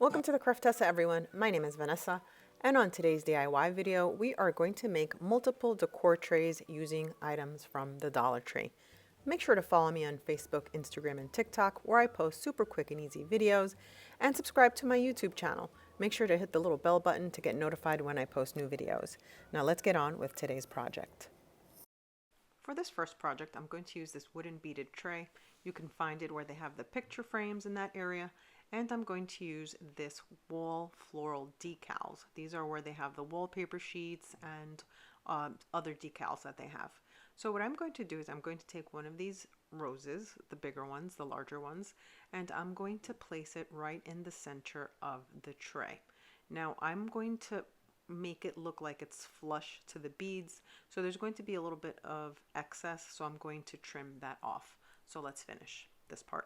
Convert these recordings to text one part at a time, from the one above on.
Welcome to the Craftessa, everyone. My name is Vanessa, and on today's DIY video, we are going to make multiple decor trays using items from the Dollar Tree. Make sure to follow me on Facebook, Instagram, and TikTok, where I post super quick and easy videos, and subscribe to my YouTube channel. Make sure to hit the little bell button to get notified when I post new videos. Now let's get on with today's project. For this first project, I'm going to use this wooden beaded tray. You can find it where they have the picture frames in that area. And I'm going to use this wall floral decals. These are where they have the wallpaper sheets and other decals that they have. So what I'm going to do is I'm going to take one of these roses, the bigger ones, the larger ones, and I'm going to place it right in the center of the tray. Now I'm going to make it look like it's flush to the beads. So there's going to be a little bit of excess, so I'm going to trim that off. So let's finish this part.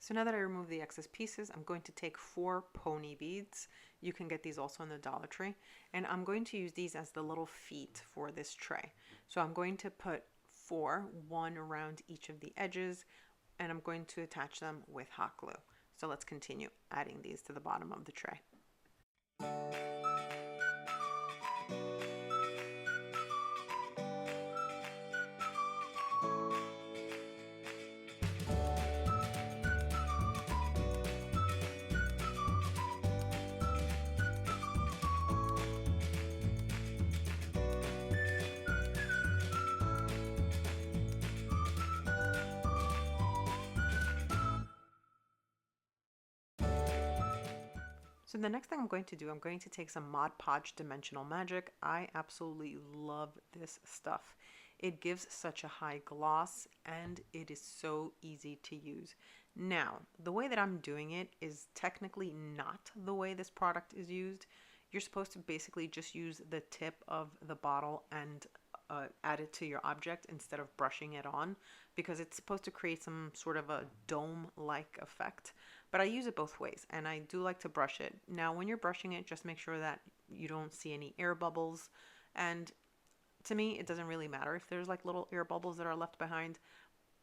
So now that I removed the excess pieces, I'm going to take 4 pony beads. You can get these also in the Dollar Tree. And I'm going to use these as the little feet for this tray. So I'm going to put 4, one around each of the edges, and I'm going to attach them with hot glue. So let's continue adding these to the bottom of the tray. So the next thing I'm going to do, I'm going to take some Mod Podge Dimensional Magic. I absolutely love this stuff. It gives such a high gloss and it is so easy to use. Now, the way that I'm doing it is technically not the way this product is used. You're supposed to basically just use the tip of the bottle and add it to your object instead of brushing it on, because it's supposed to create some sort of a dome-like effect. But I use it both ways, and I do like to brush it. Now, when you're brushing it, just make sure that you don't see any air bubbles. And to me, it doesn't really matter if there's like little air bubbles that are left behind,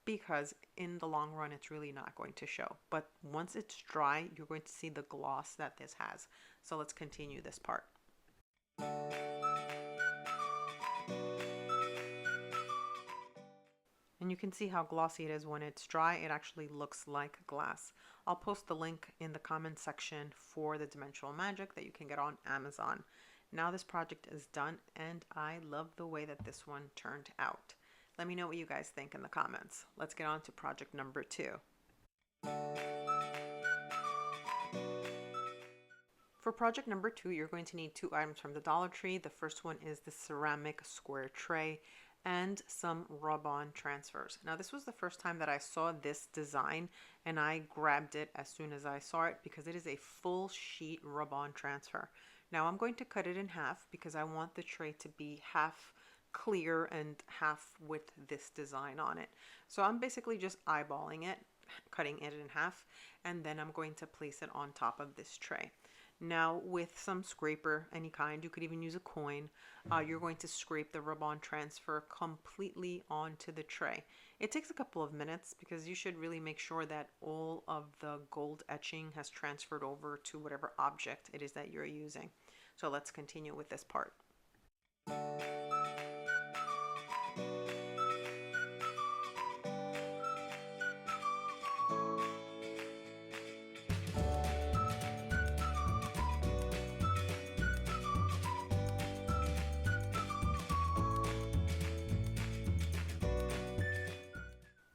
because in the long run, it's really not going to show. But once it's dry, you're going to see the gloss that this has. So let's continue this part. And you can see how glossy it is when it's dry. It actually looks like glass. I'll post the link in the comment section for the Dimensional Magic that you can get on Amazon. Now this project is done and I love the way that this one turned out. Let me know what you guys think in the comments. Let's get on to project number 2. For project number 2, you're going to need 2 items from the Dollar Tree. The first one is the ceramic square tray and some rub-on transfers. Now this was the first time that I saw this design and I grabbed it as soon as I saw it because it is a full sheet rub-on transfer. Now I'm going to cut it in half because I want the tray to be half clear and half with this design on it. So I'm basically just eyeballing it, cutting it in half, and then I'm going to place it on top of this tray. Now with some scraper, any kind, you could even use a coin, you're going to scrape the rub-on transfer completely onto the tray. It takes a couple of minutes because you should really make sure that all of the gold etching has transferred over to whatever object it is that you're using. So let's continue with this part.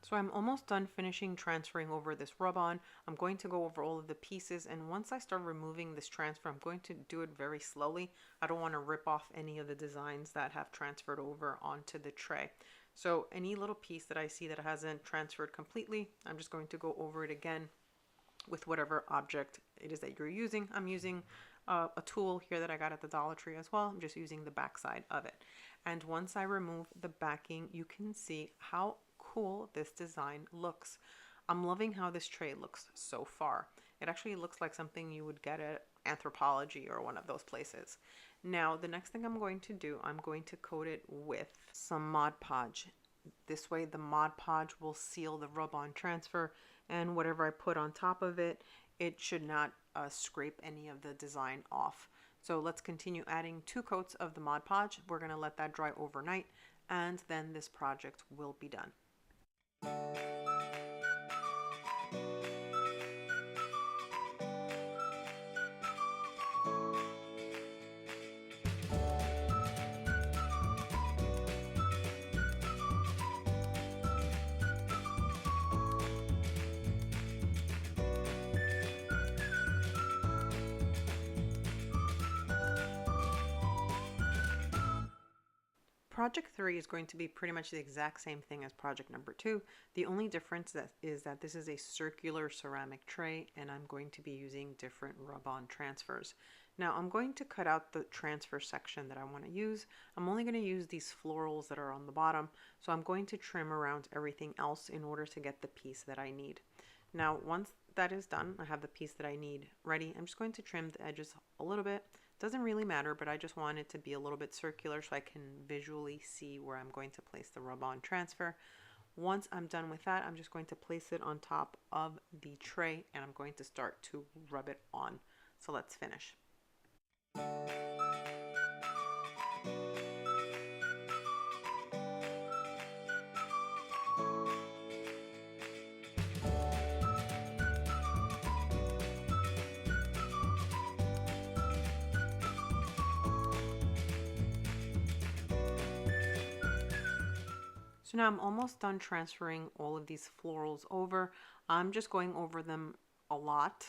So So I'm almost done finishing transferring over this rub-on. I'm going to go over all of the pieces, and once I start removing this transfer, I'm going to do it very slowly. I don't want to rip off any of the designs that have transferred over onto the tray. So any little piece that I see that hasn't transferred completely, I'm just going to go over it again with whatever object it is that you're using. I'm using a tool here that I got at the Dollar Tree as well. I'm just using the back side of it. And once I remove the backing, you can see how cool this design looks. I'm loving how this tray looks so far. It actually looks like something you would get at Anthropology or one of those places. Now, the next thing I'm going to do, I'm going to coat it with some Mod Podge. This way the Mod Podge will seal the rub-on transfer, and whatever I put on top of it, it should not scrape any of the design off. So let's continue adding 2 coats of the Mod Podge. We're going to let that dry overnight, and then this project will be done. Project 3 is going to be pretty much the exact same thing as project number 2. The only difference is that this is a circular ceramic tray, and I'm going to be using different rub-on transfers. Now I'm going to cut out the transfer section that I want to use. I'm only going to use these florals that are on the bottom, so I'm going to trim around everything else in order to get the piece that I need. Now once that is done, I have the piece that I need ready. I'm just going to trim the edges a little bit. Doesn't really matter, but I just want it to be a little bit circular so I can visually see where I'm going to place the rub-on transfer. Once I'm done with that, I'm just going to place it on top of the tray, and I'm going to start to rub it on. So let's finish. So now I'm almost done transferring all of these florals over. I'm just going over them a lot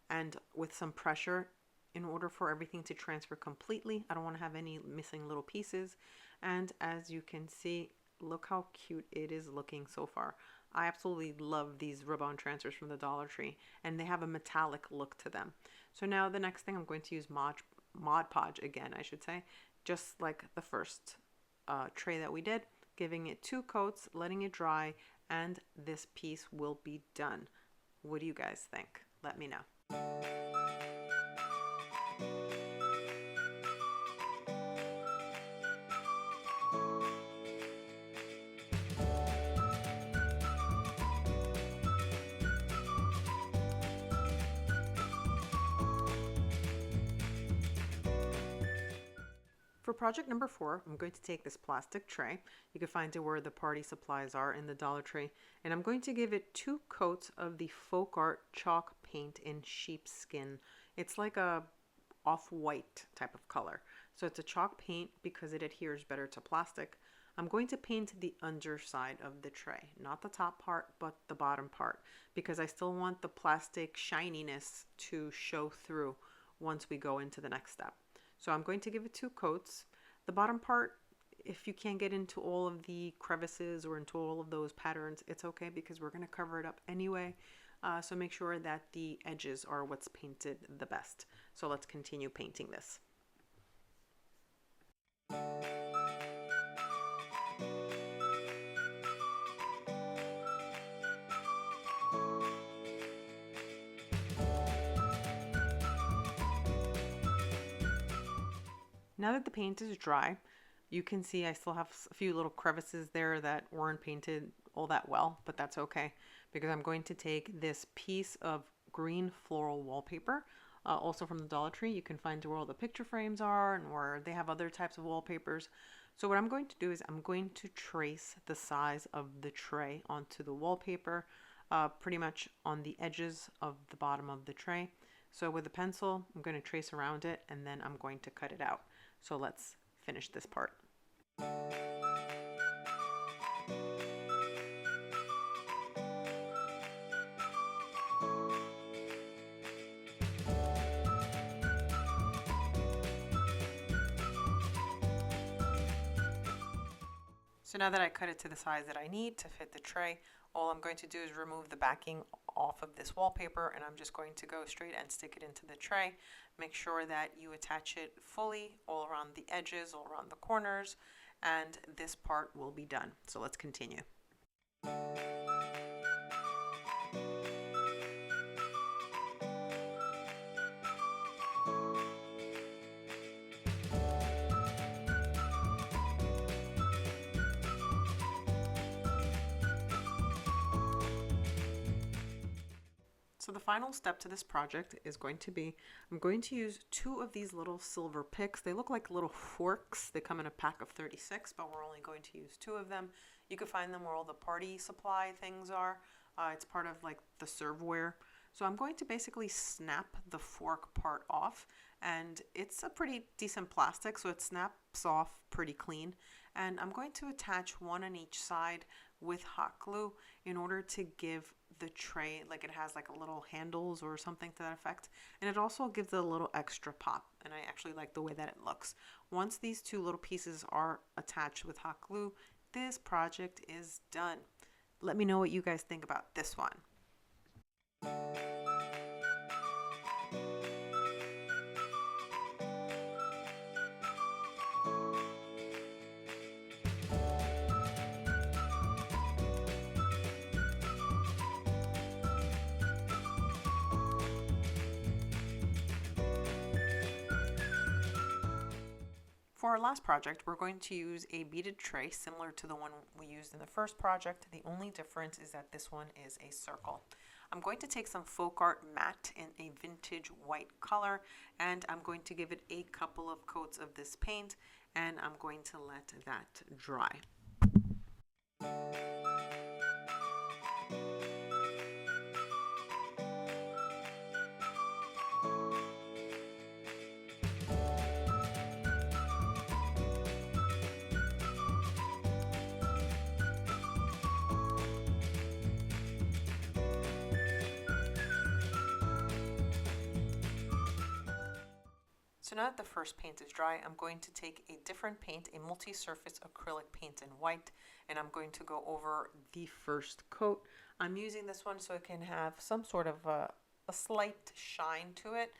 and with some pressure in order for everything to transfer completely. I don't want to have any missing little pieces. And as you can see, look how cute it is looking so far. I absolutely love these rub-on transfers from the Dollar Tree, and they have a metallic look to them. So now the next thing, I'm going to use Mod Podge again, I should say, just like the first tray that we did, giving it 2 coats, letting it dry, and this piece will be done. What do you guys think? Let me know. For project number 4, I'm going to take this plastic tray. You can find it where the party supplies are in the Dollar Tree. And I'm going to give it 2 coats of the Folk Art chalk paint in sheepskin. It's like a off-white type of color. So it's a chalk paint because it adheres better to plastic. I'm going to paint the underside of the tray, not the top part, but the bottom part, because I still want the plastic shininess to show through once we go into the next step. So I'm going to give it 2 coats. The bottom part, if you can't get into all of the crevices or into all of those patterns, it's okay because we're going to cover it up anyway. So make sure that the edges are what's painted the best. So let's continue painting this. Now that the paint is dry, you can see I still have a few little crevices there that weren't painted all that well, but that's okay because I'm going to take this piece of green floral wallpaper, also from the Dollar Tree. You can find where all the picture frames are and where they have other types of wallpapers. So what I'm going to do is I'm going to trace the size of the tray onto the wallpaper, pretty much on the edges of the bottom of the tray. So with a pencil, I'm going to trace around it and then I'm going to cut it out. So let's finish this part. So now that I cut it to the size that I need to fit the tray, all I'm going to do is remove the backing off of this wallpaper, and I'm just going to go straight and stick it into the tray. Make sure that you attach it fully all around the edges, all around the corners, and this part will be done. So let's continue. So the final step to this project is going to be, I'm going to use 2 of these little silver picks. They look like little forks. They come in a pack of 36, but we're only going to use 2 of them. You can find them where all the party supply things are. It's part of like the serveware. So I'm going to basically snap the fork part off, and it's a pretty decent plastic, so it snaps off pretty clean. And I'm going to attach 1 on each side with hot glue in order to give the tray, like it has like a little handles or something to that effect, and it also gives it a little extra pop, and I actually like the way that it looks. Once these 2 little pieces are attached with hot glue, this project is done. Let me know what you guys think about this one. For our last project, we're going to use a beaded tray similar to the one we used in the first project. The only difference is that this one is a circle. I'm going to take some folk art matte in a vintage white color, and I'm going to give it a couple of coats of this paint, and I'm going to let that dry. So now that the first paint is dry, I'm going to take a different paint, a multi-surface acrylic paint in white, and I'm going to go over the first coat. I'm using this one so it can have some sort of a slight shine to it.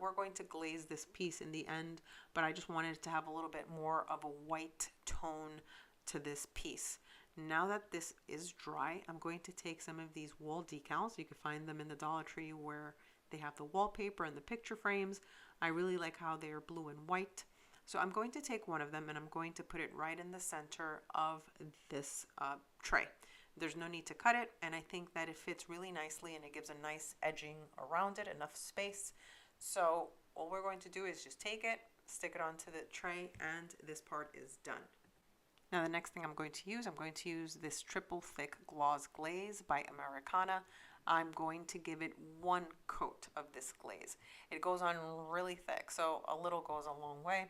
We're going to glaze this piece in the end, but I just wanted it to have a little bit more of a white tone to this piece. Now that this is dry, I'm going to take some of these wall decals. You can find them in the Dollar Tree where they have the wallpaper and the picture frames. I really like how they are blue and white. So I'm going to take one of them and I'm going to put it right in the center of this tray. There's no need to cut it, and I think that it fits really nicely and it gives a nice edging around it, enough space. So all we're going to do is just take it, stick it onto the tray, and this part is done. Now the next thing I'm going to use this triple thick gloss glaze by AMERICANA. I'm going to give it 1 coat of this glaze. It goes on really thick, so a little goes a long way.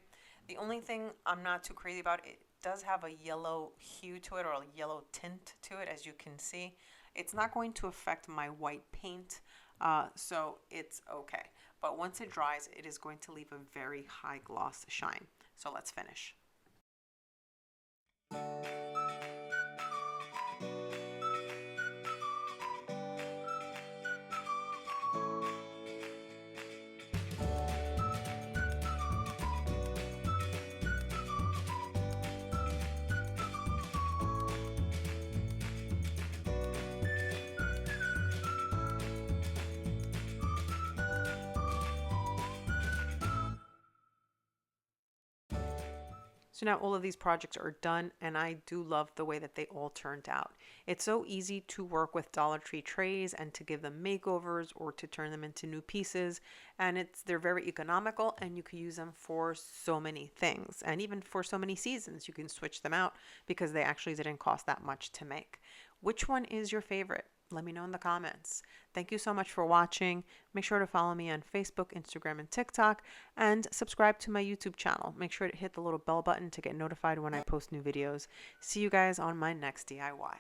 The only thing I'm not too crazy about, it does have a yellow hue to it, or a yellow tint to it, as you can see. It's not going to affect my white paint, so it's okay. But once it dries, it is going to leave a very high gloss shine. So let's finish. So now all of these projects are done, and I do love the way that they all turned out. It's so easy to work with Dollar Tree trays and to give them makeovers or to turn them into new pieces, and they're very economical, and you can use them for so many things, and even for so many seasons. You can switch them out because they actually didn't cost that much to make. Which one is your favorite? Let me know in the comments. Thank you so much for watching. Make sure to follow me on Facebook, Instagram, and TikTok, and subscribe to my YouTube channel. Make sure to hit the little bell button to get notified when I post new videos. See you guys on my next DIY.